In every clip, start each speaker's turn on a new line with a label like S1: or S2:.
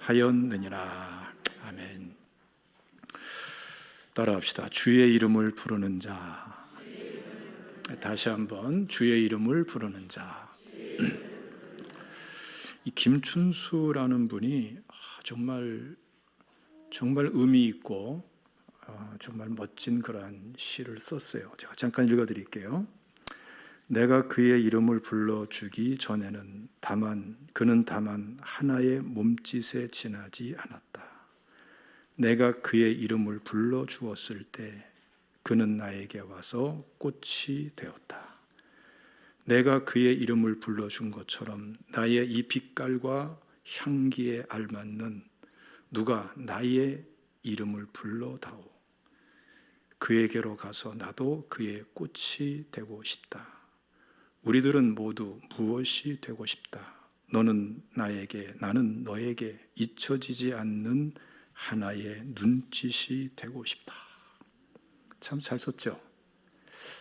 S1: 하였느니라. 아멘. 따라합시다. 주의 이름을 부르는 자. 다시 한번 주의 이름을 부르는 자. 이 김춘수라는 분이 정말 의미 있고 정말 멋진 그러한 시를 썼어요. 제가 잠깐 읽어드릴게요. 내가 그의 이름을 불러주기 전에는 그는 다만 하나의 몸짓에 지나지 않았다. 내가 그의 이름을 불러주었을 때 그는 나에게 와서 꽃이 되었다. 내가 그의 이름을 불러준 것처럼 나의 이 빛깔과 향기에 알맞는 누가 나의 이름을 불러다오. 그에게로 가서 나도 그의 꽃이 되고 싶다. 우리들은 모두 무엇이 되고 싶다. 너는 나에게, 나는 너에게 잊혀지지 않는 하나의 눈짓이 되고 싶다. 참 잘 썼죠?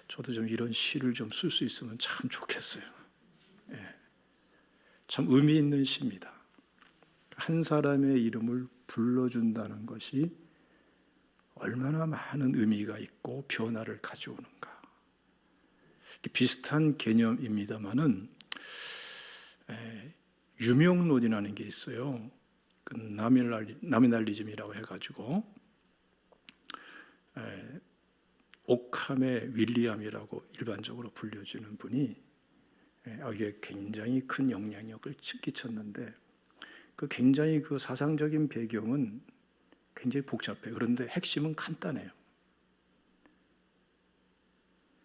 S1: 저도 좀 이런 시를 좀 쓸 수 있으면 참 좋겠어요. 참 의미 있는 시입니다. 한 사람의 이름을 불러준다는 것이 얼마나 많은 의미가 있고 변화를 가져오는가. 비슷한 개념입니다만은 유명론이라는 게 있어요. 그 나미날리즘이라고 해가지고 옥함의 윌리엄이라고 일반적으로 불려지는 분이 이게 굉장히 큰 영향력을 끼쳤는데 그 굉장히 그 사상적인 배경은 굉장히 복잡해요. 그런데 핵심은 간단해요.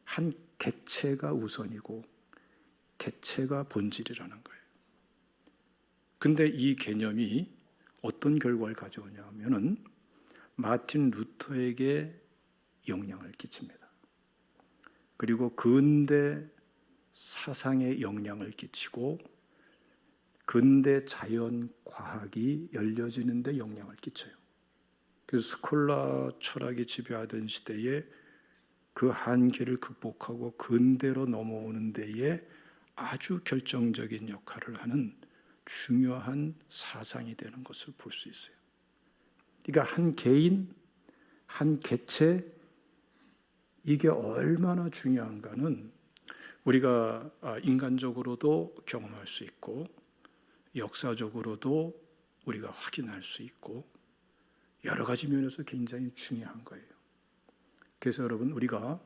S1: 한 개체가 우선이고 개체가 본질이라는 거예요. 근데 이 개념이 어떤 결과를 가져오냐면은 마틴 루터에게 영향을 끼칩니다. 그리고 근대 사상에 영향을 끼치고 근대 자연 과학이 열려지는 데 영향을 끼쳐요. 그래서 스콜라 철학이 지배하던 시대에 그 한계를 극복하고 근대로 넘어오는 데에 아주 결정적인 역할을 하는 중요한 사상이 되는 것을 볼 수 있어요. 그러니까 한 개인, 한 개체, 이게 얼마나 중요한가는 우리가 인간적으로도 경험할 수 있고 역사적으로도 우리가 확인할 수 있고 여러 가지 면에서 굉장히 중요한 거예요. 그래서 여러분 우리가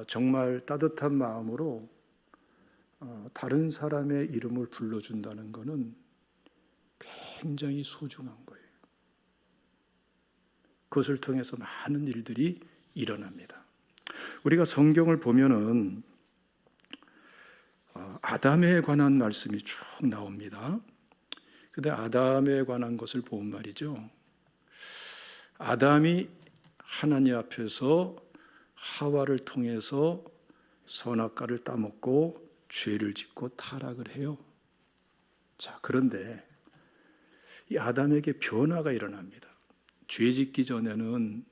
S1: 정말 따뜻한 마음으로 다른 사람의 이름을 불러준다는 것은 굉장히 소중한 거예요. 그것을 통해서 많은 일들이 일어납니다. 우리가 성경을 보면은 아담에 관한 말씀이 쭉 나옵니다. 그런데 아담에 관한 것을 보면 말이죠. 아담이 하나님 앞에서 하와를 통해서 선악과를 따먹고 죄를 짓고 타락을 해요. 자, 그런데 이 아담에게 변화가 일어납니다. 죄 짓기 전에는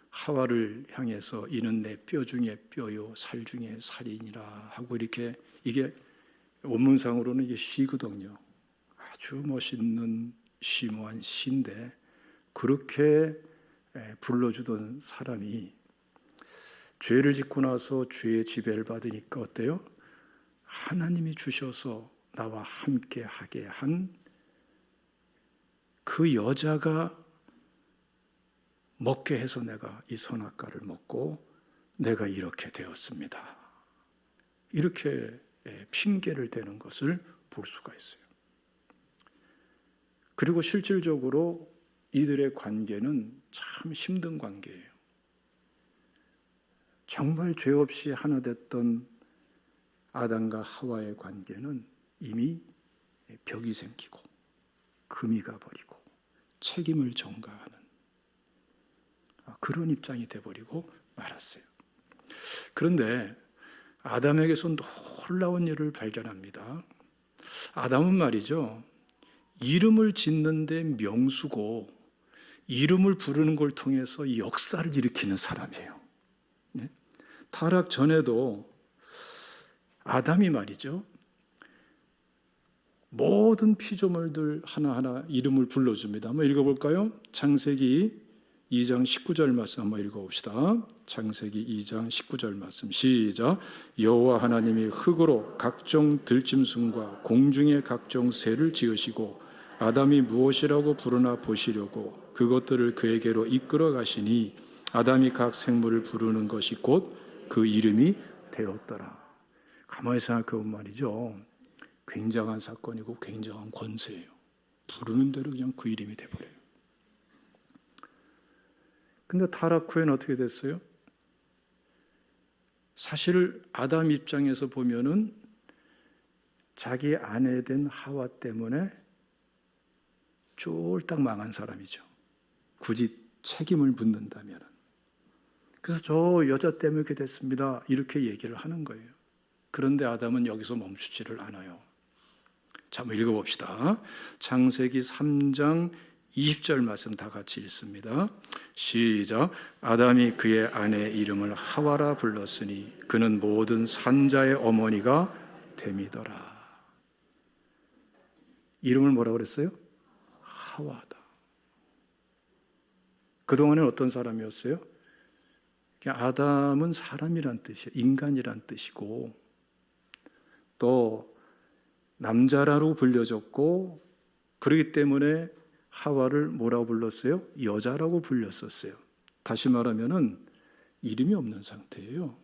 S1: 하와를 향해서 이는 내 뼈 중에 뼈요 살 중에 살이니라 하고 이렇게 이게 원문상으로는 이게 시거든요. 아주 멋있는 심오한 시인데 그렇게 불러주던 사람이 죄를 짓고 나서 죄의 지배를 받으니까 어때요? 하나님이 주셔서 나와 함께 하게 한 그 여자가 먹게 해서 내가 이 선악과를 먹고 내가 이렇게 되었습니다. 이렇게 핑계를 대는 것을 볼 수가 있어요. 그리고 실질적으로 이들의 관계는 참 힘든 관계예요. 정말 죄 없이 하나 됐던 아담과 하와의 관계는 이미 벽이 생기고 금이 가버리고 책임을 전가하는 그런 입장이 돼버리고 말았어요. 그런데 아담에게서 놀라운 일을 발견합니다. 아담은 말이죠. 이름을 짓는데 명수고 이름을 부르는 걸 통해서 역사를 일으키는 사람이에요. 타락 전에도 아담이 말이죠. 모든 피조물들 하나하나 이름을 불러줍니다. 한번 읽어볼까요? 창세기 2장 19절 말씀 한번 읽어봅시다. 창세기 2장 19절 말씀 시작. 여호와 하나님이 흙으로 각종 들짐승과 공중의 각종 새를 지으시고 아담이 무엇이라고 부르나 보시려고 그것들을 그에게로 이끌어 가시니 아담이 각 생물을 부르는 것이 곧 그 이름이 되었더라. 가만히 생각해 보면 말이죠, 굉장한 사건이고 굉장한 권세예요. 부르는 대로 그냥 그 이름이 돼버려요. 근데 타락 후에는 어떻게 됐어요? 사실 아담 입장에서 보면은 자기 아내 된 하와 때문에 쫄딱 망한 사람이죠. 굳이 책임을 묻는다면. 그래서 저 여자 때문에 이렇게 됐습니다, 이렇게 얘기를 하는 거예요. 그런데 아담은 여기서 멈추지를 않아요. 자, 한번 읽어봅시다. 창세기 3장 20절 말씀 다 같이 읽습니다. 시작. 아담이 그의 아내 이름을 하와라 불렀으니 그는 모든 산자의 어머니가 됨이더라. 이름을 뭐라고 그랬어요? 하와다. 그동안은 어떤 사람이었어요? 아담은 사람이란 뜻이에요. 인간이란 뜻이고, 또 남자라고 불려졌고, 그렇기 때문에 하와를 뭐라고 불렀어요? 여자라고 불렸었어요. 다시 말하면은 이름이 없는 상태예요.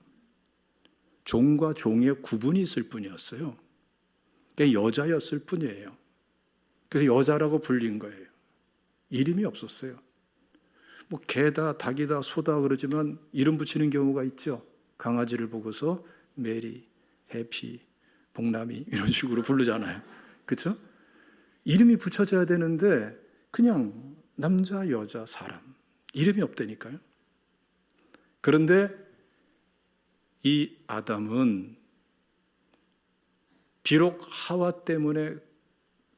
S1: 종과 종의 구분이 있을 뿐이었어요. 그러니까 여자였을 뿐이에요. 그래서 여자라고 불린 거예요. 이름이 없었어요. 뭐 개다, 닭이다, 소다 그러지만 이름 붙이는 경우가 있죠. 강아지를 보고서 메리, 해피, 복남이 이런 식으로 부르잖아요. 그렇죠? 이름이 붙여져야 되는데 그냥 남자, 여자, 사람 이름이 없다니까요. 그런데 이 아담은 비록 하와 때문에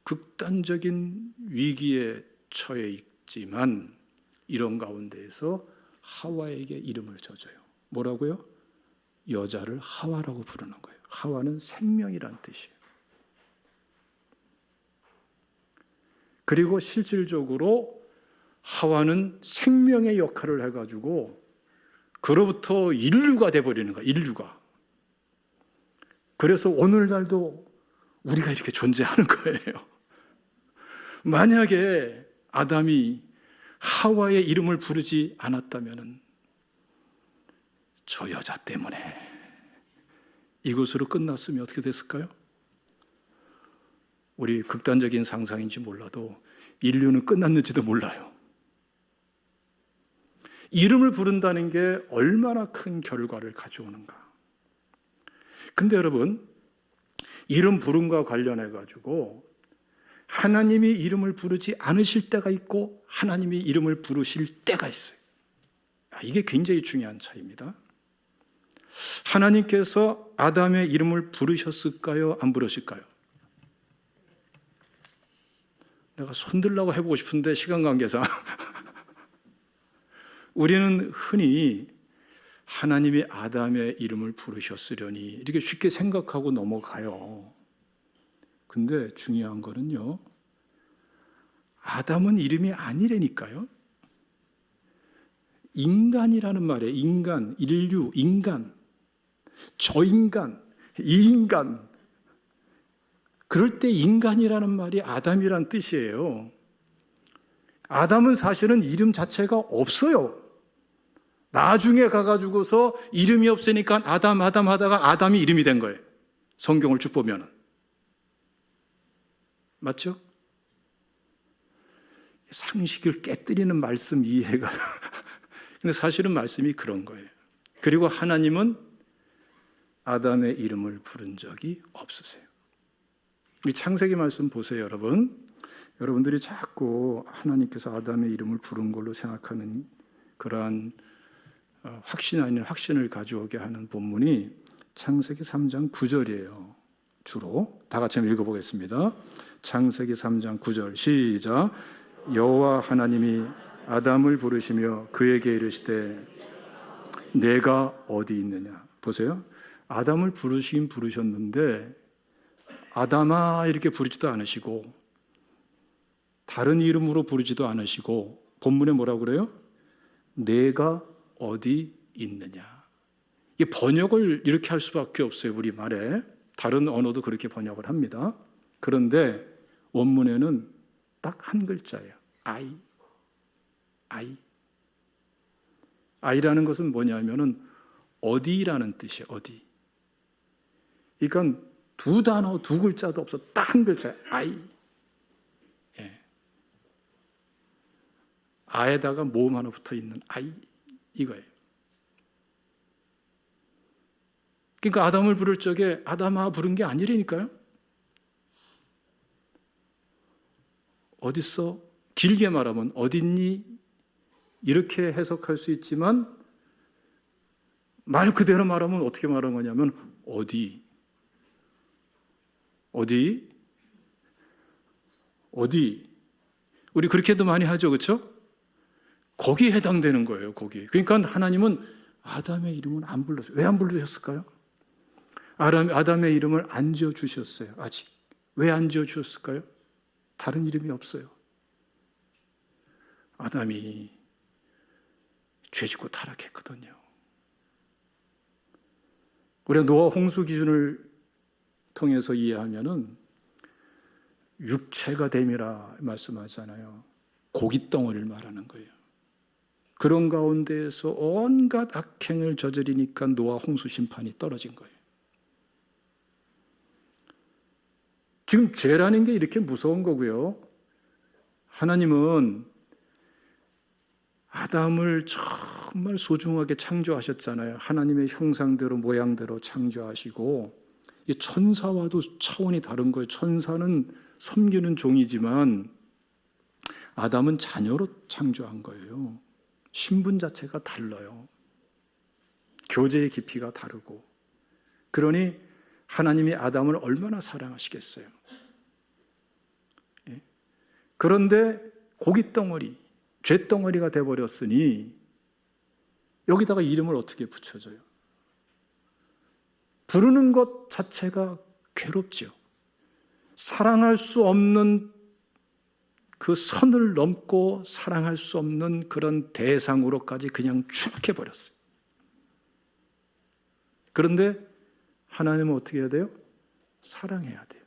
S1: 극단적인 위기에 처해 있지만 이런 가운데에서 하와에게 이름을 져줘요. 뭐라고요? 여자를 하와라고 부르는 거예요. 하와는 생명이란 뜻이에요. 그리고 실질적으로 하와는 생명의 역할을 해가지고 그로부터 인류가 돼버리는 거야. 인류가. 그래서 오늘날도 우리가 이렇게 존재하는 거예요. 만약에 아담이 하와의 이름을 부르지 않았다면 저 여자 때문에 이것으로 끝났으면 어떻게 됐을까요? 우리 극단적인 상상인지 몰라도 인류는 끝났는지도 몰라요. 이름을 부른다는 게 얼마나 큰 결과를 가져오는가. 근데 여러분, 이름 부름과 관련해 가지고 하나님이 이름을 부르지 않으실 때가 있고 하나님이 이름을 부르실 때가 있어요. 이게 굉장히 중요한 차이입니다. 하나님께서 아담의 이름을 부르셨을까요? 안 부르실까요? 내가 손들라고 해보고 싶은데 시간 관계상 우리는 흔히 하나님이 아담의 이름을 부르셨으려니 이렇게 쉽게 생각하고 넘어가요. 근데 중요한 거는요, 아담은 이름이 아니라니까요. 인간이라는 말이에요. 인간, 인류, 인간, 저 인간, 이 인간. 그럴 때 인간이라는 말이 아담이란 뜻이에요. 아담은 사실은 이름 자체가 없어요. 나중에 가가지고서 이름이 없으니까 아담 하다가 아담이 이름이 된 거예요. 성경을 쭉 보면은. 맞죠? 상식을 깨뜨리는 말씀 이해가. 근데 사실은 말씀이 그런 거예요. 그리고 하나님은 아담의 이름을 부른 적이 없으세요. 이 창세기 말씀 보세요, 여러분. 여러분들이 자꾸 하나님께서 아담의 이름을 부른 걸로 생각하는 그러한 확신 아닌 확신을 가져오게 하는 본문이 창세기 3장 9절이에요. 주로 다 같이 한번 읽어보겠습니다. 창세기 3장 9절 시작. 여호와 하나님이 아담을 부르시며 그에게 이르시되 내가 어디 있느냐. 보세요. 아담을 부르시긴 부르셨는데 아담아 이렇게 부르지도 않으시고 다른 이름으로 부르지도 않으시고 본문에 뭐라고 그래요? 내가 어디 있느냐. 이 번역을 이렇게 할 수밖에 없어요. 우리말에. 다른 언어도 그렇게 번역을 합니다. 그런데 원문에는 딱 한 글자예요. I. I라는 것은 뭐냐면은 어디라는 뜻이에요. 어디. 그러니까 두 단어, 두 글자도 없어. 딱 한 글자예요. I. 예. 아에다가 모음 하나 붙어 있는 I 이거예요. 그러니까 아담을 부를 적에 아담아 부른 게 아니라니까요. 어딨어? 길게 말하면 어딨니? 이렇게 해석할 수 있지만 말 그대로 말하면 어떻게 말하는 거냐면 어디? 우리 그렇게도 많이 하죠. 그렇죠? 거기에 해당되는 거예요. 거기. 그러니까 하나님은 아담의 이름은 안 불렀어요. 왜 안 부르셨을까요? 아담의 이름을 안 지어주셨어요. 아직. 왜 안 지어주셨을까요? 다른 이름이 없어요. 아담이 죄짓고 타락했거든요. 우리가 노아 홍수 기준을 통해서 이해하면은 육체가 됨이라 말씀하잖아요. 고깃덩어리를 말하는 거예요. 그런 가운데에서 온갖 악행을 저지르니까 노아 홍수 심판이 떨어진 거예요. 지금 죄라는 게 이렇게 무서운 거고요. 하나님은 아담을 정말 소중하게 창조하셨잖아요. 하나님의 형상대로 모양대로 창조하시고 이 천사와도 차원이 다른 거예요. 천사는 섬기는 종이지만 아담은 자녀로 창조한 거예요. 신분 자체가 달라요. 교제의 깊이가 다르고. 그러니 하나님이 아담을 얼마나 사랑하시겠어요. 예? 그런데 고깃덩어리, 죄덩어리가 돼버렸으니 여기다가 이름을 어떻게 붙여줘요? 부르는 것 자체가 괴롭죠. 사랑할 수 없는 그 선을 넘고 사랑할 수 없는 그런 대상으로까지 그냥 추락해버렸어요. 그런데 하나님은 어떻게 해야 돼요? 사랑해야 돼요.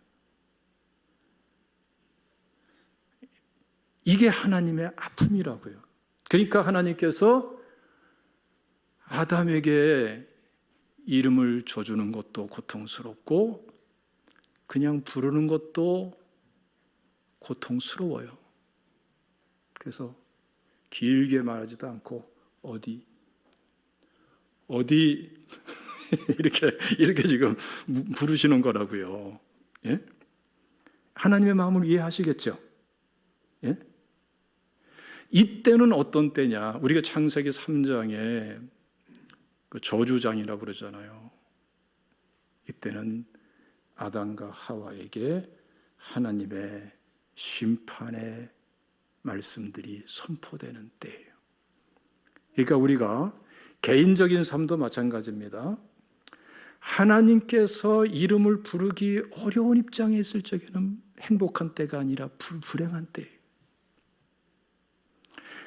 S1: 이게 하나님의 아픔이라고요. 그러니까 하나님께서 아담에게 이름을 줘주는 것도 고통스럽고 그냥 부르는 것도 고통스러워요. 그래서 길게 말하지도 않고 어디 이렇게 지금 부르시는 거라고요. 예? 하나님의 마음을 이해하시겠죠? 예? 이때는 어떤 때냐? 우리가 창세기 3장에 그 저주장이라고 그러잖아요. 이때는 아담과 하와에게 하나님의 심판의 말씀들이 선포되는 때예요. 그러니까 우리가 개인적인 삶도 마찬가지입니다. 하나님께서 이름을 부르기 어려운 입장에 있을 적에는 행복한 때가 아니라 불행한 때예요.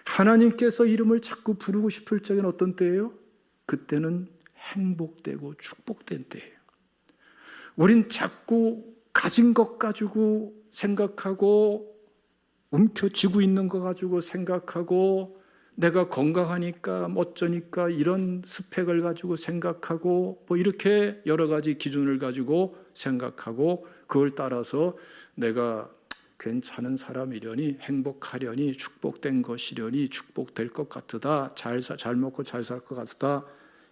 S1: 하나님께서 이름을 자꾸 부르고 싶을 적에는 어떤 때예요? 그때는 행복되고 축복된 때예요. 우린 자꾸 가진 것 가지고 생각하고 움켜쥐고 있는 것 가지고 생각하고 내가 건강하니까 멋져니까 이런 스펙을 가지고 생각하고 뭐 이렇게 여러 가지 기준을 가지고 생각하고 그걸 따라서 내가 괜찮은 사람이려니 행복하려니 축복된 것이려니 축복될 것 같으다 잘 먹고 잘 살 것 같으다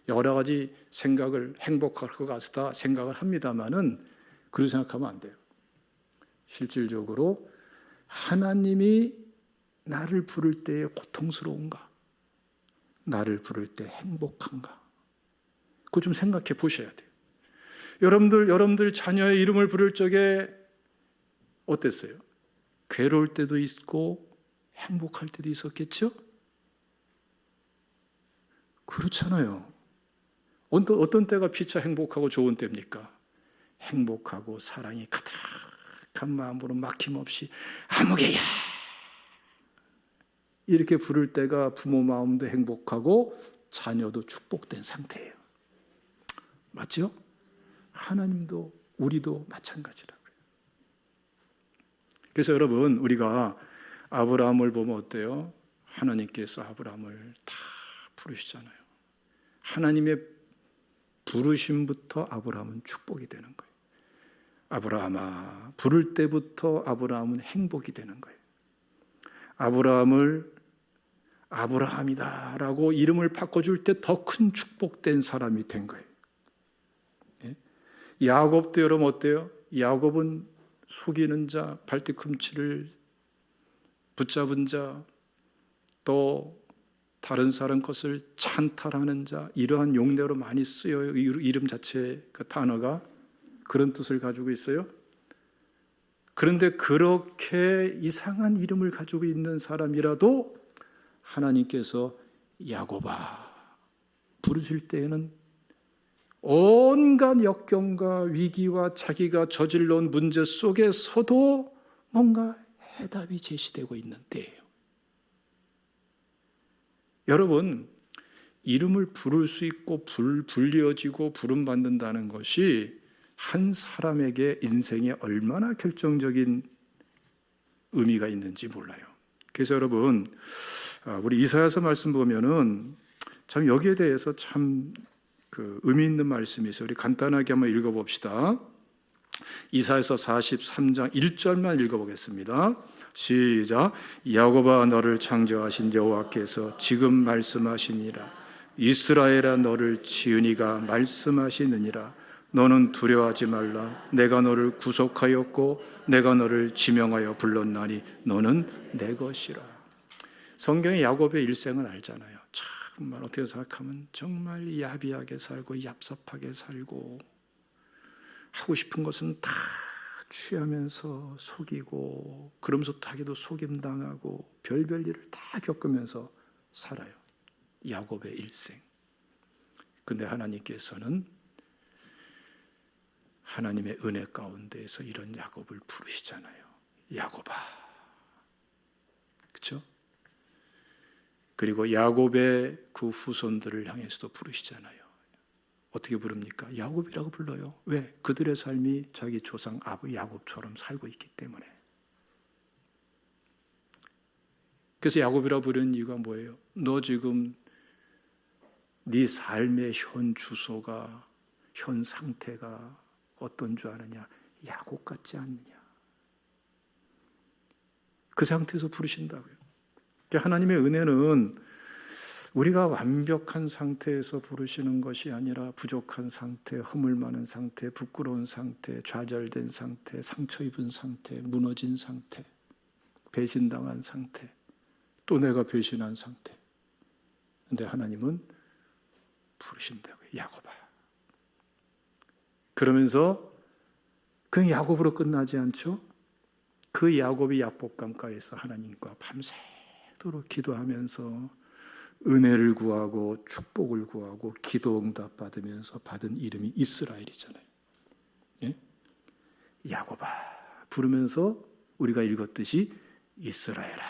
S1: 여러 가지 생각을 행복할 것 같다 생각을 합니다마는 그렇게 생각하면 안 돼요. 실질적으로 하나님이 나를 부를 때에 고통스러운가? 나를 부를 때 행복한가? 그거 좀 생각해 보셔야 돼요. 여러분들 자녀의 이름을 부를 적에 어땠어요? 괴로울 때도 있고 행복할 때도 있었겠죠? 그렇잖아요. 어떤 때가 피차 행복하고 좋은 때입니까? 행복하고 사랑이 가득한 마음으로 막힘없이 아무개야 이렇게 부를 때가 부모 마음도 행복하고 자녀도 축복된 상태예요. 맞죠? 하나님도 우리도 마찬가지라고요. 그래서 여러분, 우리가 아브라함을 보면 어때요? 하나님께서 아브라함을 다 부르시잖아요. 하나님의 부르심부터 아브라함은 축복이 되는 거예요. 아브라함아, 부를 때부터 아브라함은 행복이 되는 거예요. 아브라함을 아브라함이다라고 이름을 바꿔줄 때 더 큰 축복된 사람이 된 거예요. 예? 야곱도 여러분 어때요? 야곱은 속이는 자, 발뒤꿈치를 붙잡은 자, 또 다른 사람 것을 찬탈하는 자, 이러한 용례로 많이 쓰여요. 이름 자체 그 단어가 그런 뜻을 가지고 있어요. 그런데 그렇게 이상한 이름을 가지고 있는 사람이라도 하나님께서 야곱아 부르실 때에는 온갖 역경과 위기와 자기가 저질러온 문제 속에서도 뭔가 해답이 제시되고 있는 때예요. 여러분, 이름을 부를 수 있고 불리어지고 부름받는다는 것이 한 사람에게 인생에 얼마나 결정적인 의미가 있는지 몰라요. 그래서 여러분, 우리 이사야서 말씀 보면은 참 여기에 대해서 참 의미 있는 말씀이 있어요. 우리 간단하게 한번 읽어봅시다. 이사야서 43장 1절만 읽어보겠습니다. 시작. 야곱아 너를 창조하신 여호와께서 지금 말씀하시니라. 이스라엘아 너를 지으니가 말씀하시느니라. 너는 두려워하지 말라. 내가 너를 구속하였고 내가 너를 지명하여 불렀나니 너는 내 것이라. 성경의 야곱의 일생을 알잖아요. 정말 어떻게 생각하면 정말 야비하게 살고 얍삽하게 살고 하고 싶은 것은 다 취하면서 속이고 그러면서 자기도 속임당하고 별별 일을 다 겪으면서 살아요. 야곱의 일생. 근데 하나님께서는 하나님의 은혜 가운데에서 이런 야곱을 부르시잖아요. 야곱아. 그렇죠? 그리고 야곱의 그 후손들을 향해서도 부르시잖아요. 어떻게 부릅니까? 야곱이라고 불러요. 왜? 그들의 삶이 자기 조상 아버 야곱처럼 살고 있기 때문에. 그래서 야곱이라고 부르는 이유가 뭐예요? 너 지금 네 삶의 현 주소가, 현 상태가 어떤 줄 아느냐? 야곱 같지 않느냐? 그 상태에서 부르신다고요. 하나님의 은혜는 우리가 완벽한 상태에서 부르시는 것이 아니라 부족한 상태, 허물 많은 상태, 부끄러운 상태, 좌절된 상태, 상처 입은 상태, 무너진 상태, 배신당한 상태, 또 내가 배신한 상태. 그런데 하나님은 부르신다고요. 야곱아. 그러면서 그 야곱으로 끝나지 않죠? 그 야곱이 약복강가에서 하나님과 밤새도록 기도하면서 은혜를 구하고 축복을 구하고 기도 응답 받으면서 받은 이름이 이스라엘이잖아요. 예? 야곱아 부르면서 우리가 읽었듯이 이스라엘아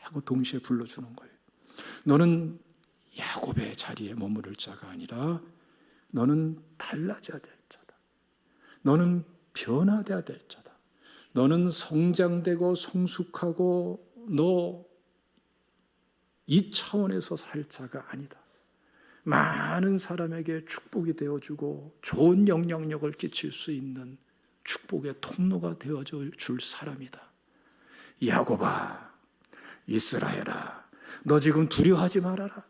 S1: 하고 동시에 불러주는 거예요. 너는 야곱의 자리에 머무를 자가 아니라 너는 달라져야 될 자다. 너는 변화돼야 될 자다. 너는 성장되고 성숙하고 너 이 차원에서 살 자가 아니다. 많은 사람에게 축복이 되어주고 좋은 영향력을 끼칠 수 있는 축복의 통로가 되어줄 사람이다. 야곱아, 이스라엘아, 너 지금 두려워하지 말아라.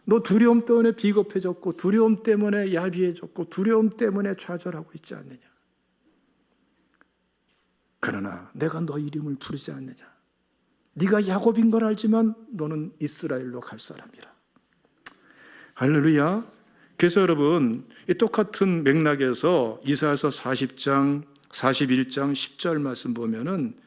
S1: 너 두려움 때문에 비겁해졌고 두려움 때문에 야비해졌고 두려움 때문에 좌절하고 있지 않느냐. 그러나 내가 너 이름을 부르지 않느냐. 네가 야곱인 걸 알지만 너는 이스라엘로 갈 사람이라. 할렐루야. 그래서 여러분 이 똑같은 맥락에서 이사야서 40장 41장 10절 말씀 보면은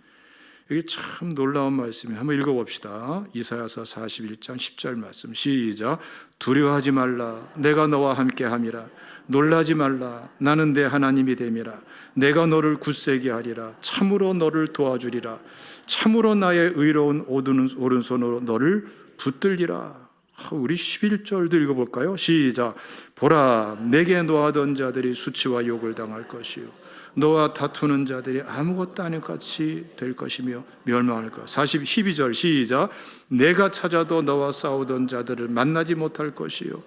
S1: 여기 참 놀라운 말씀이에요. 한번 읽어봅시다. 이사야서 41장 10절 말씀 시작. 두려워하지 말라. 내가 너와 함께함이라. 놀라지 말라. 나는 내 하나님이 됨이라. 내가 너를 굳세게 하리라. 참으로 너를 도와주리라. 참으로 나의 의로운 오른손으로 너를 붙들리라. 우리 11절도 읽어볼까요? 시작. 보라, 내게 노하던 자들이 수치와 욕을 당할 것이요 너와 다투는 자들이 아무것도 아닌 같이 될 것이며 멸망할 것. 12절 시작. 내가 찾아도 너와 싸우던 자들을 만나지 못할 것이요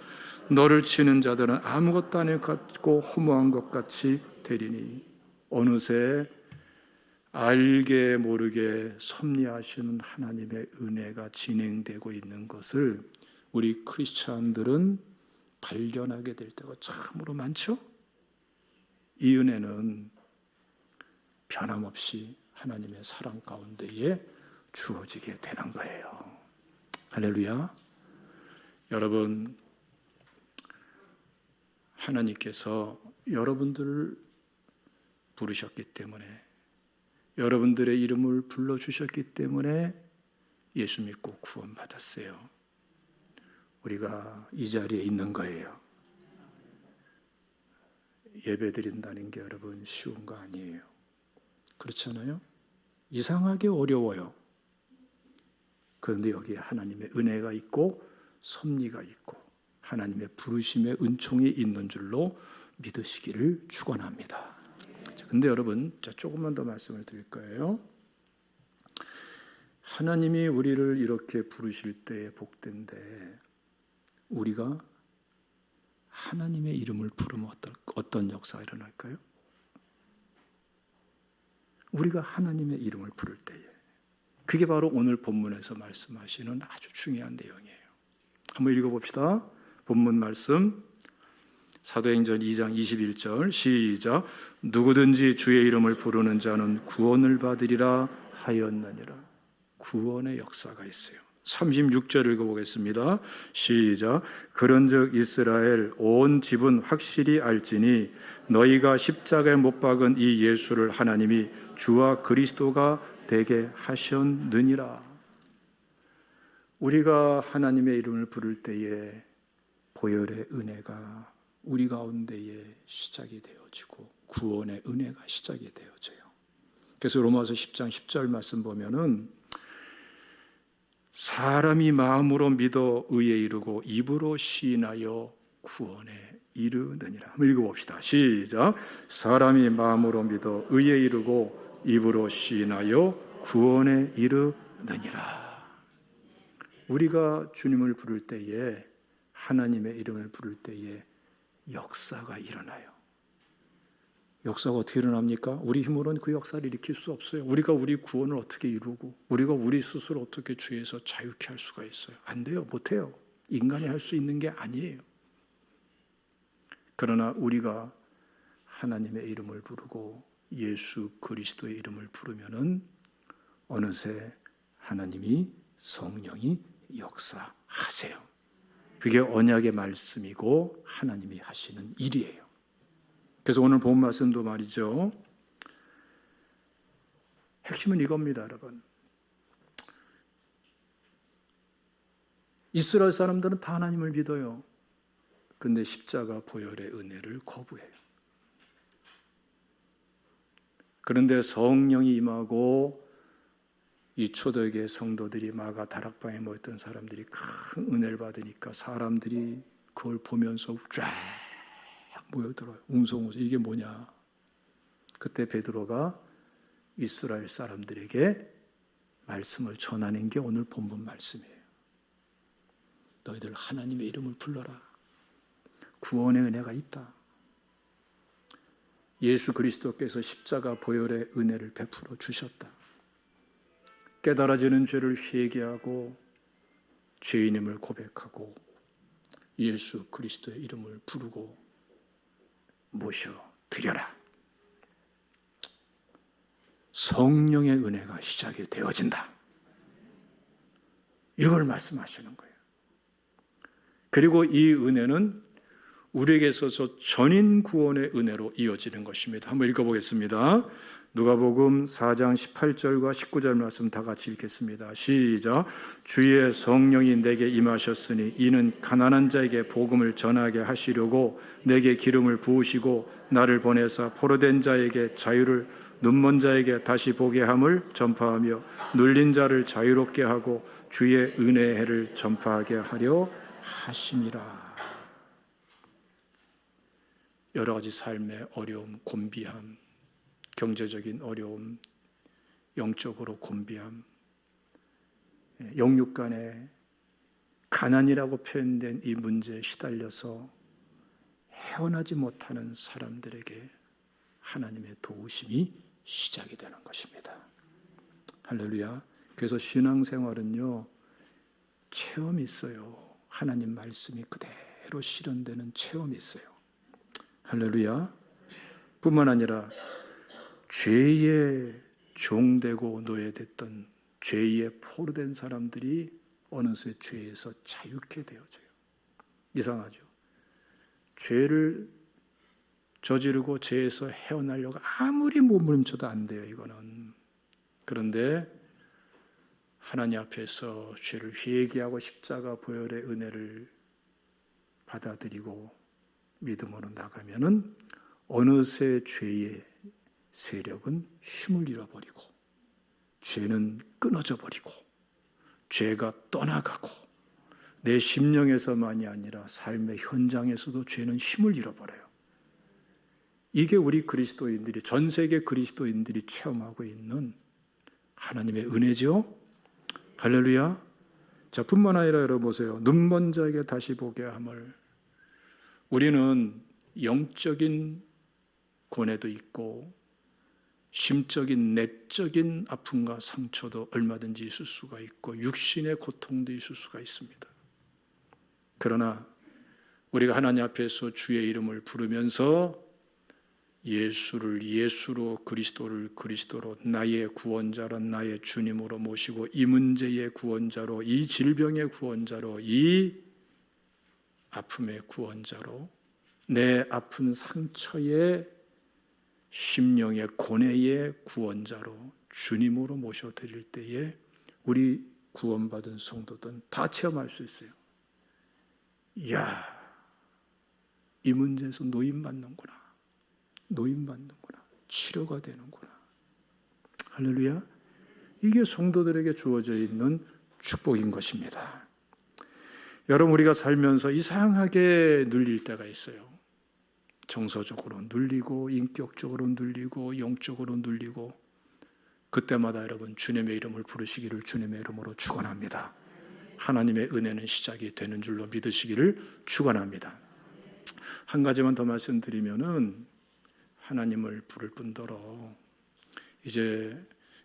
S1: 너를 치는 자들은 아무것도 아닌 것 같고 허무한 것 같이 되리니. 어느새 알게 모르게 섭리하시는 하나님의 은혜가 진행되고 있는 것을 우리 크리스찬들은 발견하게 될 때가 참으로 많죠. 이 은혜는 변함없이 하나님의 사랑 가운데에 주어지게 되는 거예요. 할렐루야. 여러분, 하나님께서 여러분들을 부르셨기 때문에, 여러분들의 이름을 불러주셨기 때문에 예수 믿고 구원받았어요. 우리가 이 자리에 있는 거예요. 예배 드린다는 게 여러분 쉬운 거 아니에요. 그렇잖아요? 이상하게 어려워요. 그런데 여기에 하나님의 은혜가 있고 섭리가 있고 하나님의 부르심의 은총이 있는 줄로 믿으시기를 축원합니다. 근데 여러분, 조금만 더 말씀을 드릴 거예요. 하나님이 우리를 이렇게 부르실 때에 복된데 우리가 하나님의 이름을 부르면 어떤 역사가 일어날까요? 우리가 하나님의 이름을 부를 때에, 그게 바로 오늘 본문에서 말씀하시는 아주 중요한 내용이에요. 한번 읽어봅시다. 본문 말씀 사도행전 2장 21절 시작. 누구든지 주의 이름을 부르는 자는 구원을 받으리라 하였느니라. 구원의 역사가 있어요. 36절 읽어보겠습니다. 시작. 그런즉 이스라엘 온 집은 확실히 알지니 너희가 십자가에 못 박은 이 예수를 하나님이 주와 그리스도가 되게 하셨느니라. 우리가 하나님의 이름을 부를 때에 보혈의 은혜가 우리 가운데에 시작이 되어지고 구원의 은혜가 시작이 되어져요. 그래서 로마서 10장 10절 말씀 보면은 사람이 마음으로 믿어 의에 이르고 입으로 시인하여 구원에 이르느니라. 한번 읽어봅시다. 시작. 사람이 마음으로 믿어 의에 이르고 입으로 시인하여 구원에 이르느니라. 우리가 주님을 부를 때에, 하나님의 이름을 부를 때에 역사가 일어나요. 역사가 어떻게 일어납니까? 우리 힘으로는 그 역사를 일으킬 수 없어요. 우리가 우리 구원을 어떻게 이루고 우리가 우리 스스로 어떻게 주에서 자유케 할 수가 있어요? 안 돼요. 못해요. 인간이 할 수 있는 게 아니에요. 그러나 우리가 하나님의 이름을 부르고 예수 그리스도의 이름을 부르면은 어느새 하나님이 성령이 역사하세요. 그게 언약의 말씀이고 하나님이 하시는 일이에요. 그래서 오늘 본 말씀도 말이죠. 핵심은 이겁니다, 여러분. 이스라엘 사람들은 다 하나님을 믿어요. 그런데 십자가 보혈의 은혜를 거부해요. 그런데 성령이 임하고 이 초대교회 성도들이 마가 다락방에 모였던 사람들이 큰 은혜를 받으니까 사람들이 그걸 보면서 쫙 모여들어요. 웅성웅성. 이게 뭐냐? 그때 베드로가 이스라엘 사람들에게 말씀을 전하는 게 오늘 본문 말씀이에요. 너희들 하나님의 이름을 불러라. 구원의 은혜가 있다. 예수 그리스도께서 십자가 보혈의 은혜를 베풀어 주셨다. 깨달아지는 죄를 회개하고 죄인임을 고백하고 예수 그리스도의 이름을 부르고 모셔드려라. 성령의 은혜가 시작이 되어진다. 이걸 말씀하시는 거예요. 그리고 이 은혜는 우리에게 있어서 전인 구원의 은혜로 이어지는 것입니다. 한번 읽어보겠습니다. 누가복음 4장 18절과 19절 말씀 다 같이 읽겠습니다. 시작. 주의 성령이 내게 임하셨으니 이는 가난한 자에게 복음을 전하게 하시려고 내게 기름을 부으시고 나를 보내사 포로된 자에게 자유를, 눈먼 자에게 다시 보게 함을 전파하며 눌린 자를 자유롭게 하고 주의 은혜의 해를 전파하게 하려 하심이라. 여러 가지 삶의 어려움, 곤비함, 경제적인 어려움, 영적으로 곤비함, 영육 간의 가난이라고 표현된 이 문제에 시달려서 헤어나지 못하는 사람들에게 하나님의 도우심이 시작이 되는 것입니다. 할렐루야. 그래서 신앙생활은요, 체험이 있어요. 하나님 말씀이 그대로 실현되는 체험이 있어요. 할렐루야. 뿐만 아니라 죄의 종되고 노예됐던 죄의 포로된 사람들이 어느새 죄에서 자유케 되어져요. 이상하죠. 죄를 저지르고 죄에서 헤어나려고 아무리 몸부림쳐도 안 돼요, 이거는. 그런데 하나님 앞에서 죄를 회개하고 십자가 보혈의 은혜를 받아들이고 믿음으로 나가면은 어느새 죄의 세력은 힘을 잃어버리고 죄는 끊어져 버리고 죄가 떠나가고 내 심령에서만이 아니라 삶의 현장에서도 죄는 힘을 잃어버려요. 이게 우리 그리스도인들이, 전 세계 그리스도인들이 체험하고 있는 하나님의 은혜죠. 할렐루야. 자, 뿐만 아니라 여러분 보세요. 눈먼 자에게 다시 보게 함을. 우리는 영적인 고뇌도 있고 심적인 내적인 아픔과 상처도 얼마든지 있을 수가 있고 육신의 고통도 있을 수가 있습니다. 그러나 우리가 하나님 앞에서 주의 이름을 부르면서 예수를 예수로, 그리스도를 그리스도로, 나의 구원자로, 나의 주님으로 모시고 이 문제의 구원자로, 이 질병의 구원자로, 이 아픔의 구원자로, 내 아픈 상처의 심령의 고뇌의 구원자로 주님으로 모셔드릴 때에 우리 구원받은 성도들은 다 체험할 수 있어요. 이야, 이 문제에서 노임받는구나. 치료가 되는구나. 할렐루야. 이게 성도들에게 주어져 있는 축복인 것입니다. 여러분, 우리가 살면서 이상하게 눌릴 때가 있어요. 정서적으로 눌리고 인격적으로 눌리고 영적으로 눌리고, 그때마다 여러분 주님의 이름을 부르시기를 주님의 이름으로 축원합니다. 하나님의 은혜는 시작이 되는 줄로 믿으시기를 축원합니다. 한 가지만 더 말씀드리면은 하나님을 부를 뿐더러 이제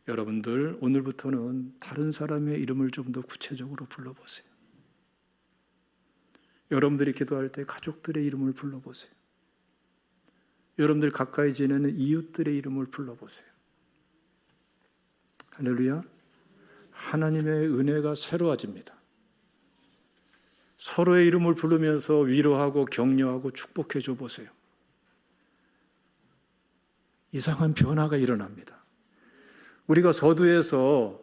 S1: 여러분들 오늘부터는 다른 사람의 이름을 좀 더 구체적으로 불러보세요. 여러분들이 기도할 때 가족들의 이름을 불러보세요. 여러분들 가까이 지내는 이웃들의 이름을 불러보세요. 할렐루야. 하나님의 은혜가 새로워집니다. 서로의 이름을 부르면서 위로하고 격려하고 축복해 줘 보세요. 이상한 변화가 일어납니다. 우리가 서두에서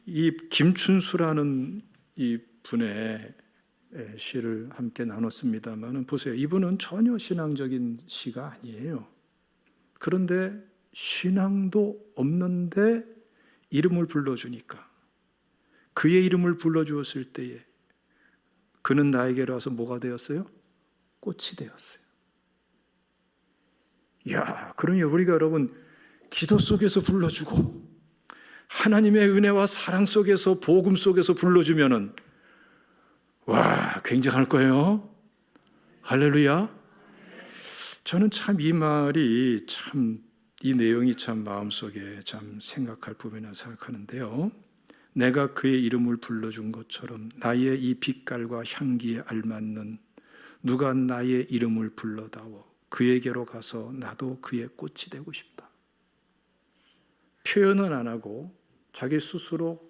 S1: 이 김춘수라는 이 분의 시를 함께 나눴습니다만 보세요. 이분은 전혀 신앙적인 시가 아니에요. 그런데 신앙도 없는데 이름을 불러주니까, 그의 이름을 불러주었을 때에 그는 나에게로 와서 뭐가 되었어요? 꽃이 되었어요. 이야, 그러니 우리가 여러분 기도 속에서 불러주고 하나님의 은혜와 사랑 속에서, 복음 속에서 불러주면은 와, 굉장할 거예요. 할렐루야. 저는 참 이 말이 참, 이 내용이 참 마음속에 참 생각할 부분이라 생각하는데요. 내가 그의 이름을 불러준 것처럼 나의 이 빛깔과 향기에 알맞는 누가 나의 이름을 불러다오 그에게로 가서 나도 그의 꽃이 되고 싶다. 표현은 안 하고 자기 스스로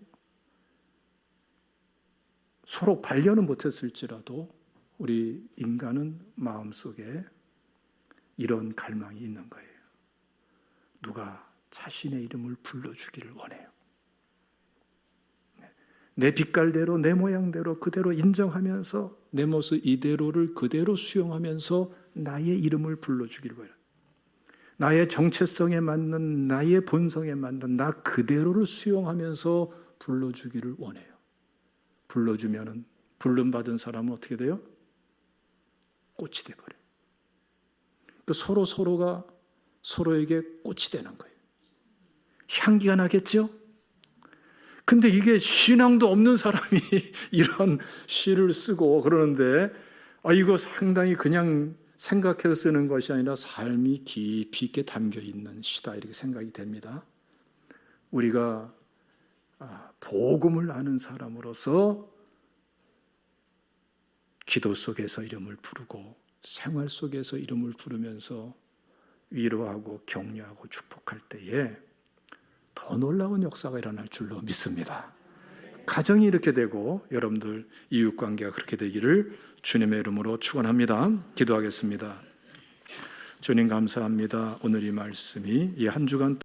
S1: 서로 반려는 못했을지라도 우리 인간은 마음속에 이런 갈망이 있는 거예요. 누가 자신의 이름을 불러주기를 원해요. 내 빛깔대로, 내 모양대로 그대로 인정하면서 내 모습 이대로를 그대로 수용하면서 나의 이름을 불러주기를 원해요. 나의 정체성에 맞는, 나의 본성에 맞는 나 그대로를 수용하면서 불러주기를 원해요. 불러주면은 불름받은 사람은 어떻게 돼요? 꽃이 돼버려요. 그 서로가 서로에게 꽃이 되는 거예요. 향기가 나겠죠? 근데 이게 신앙도 없는 사람이 이런 시를 쓰고 그러는데, 이거 상당히 그냥 생각해서 쓰는 것이 아니라 삶이 깊이 있게 담겨 있는 시다, 이렇게 생각이 됩니다. 우리가 복음을 아는 사람으로서 기도 속에서 이름을 부르고 생활 속에서 이름을 부르면서 위로하고 격려하고 축복할 때에 더 놀라운 역사가 일어날 줄로 믿습니다. 가정이 이렇게 되고 여러분들 이웃관계가 그렇게 되기를 주님의 이름으로 축원합니다. 기도하겠습니다. 주님 감사합니다. 오늘 이 말씀이 이 한 주간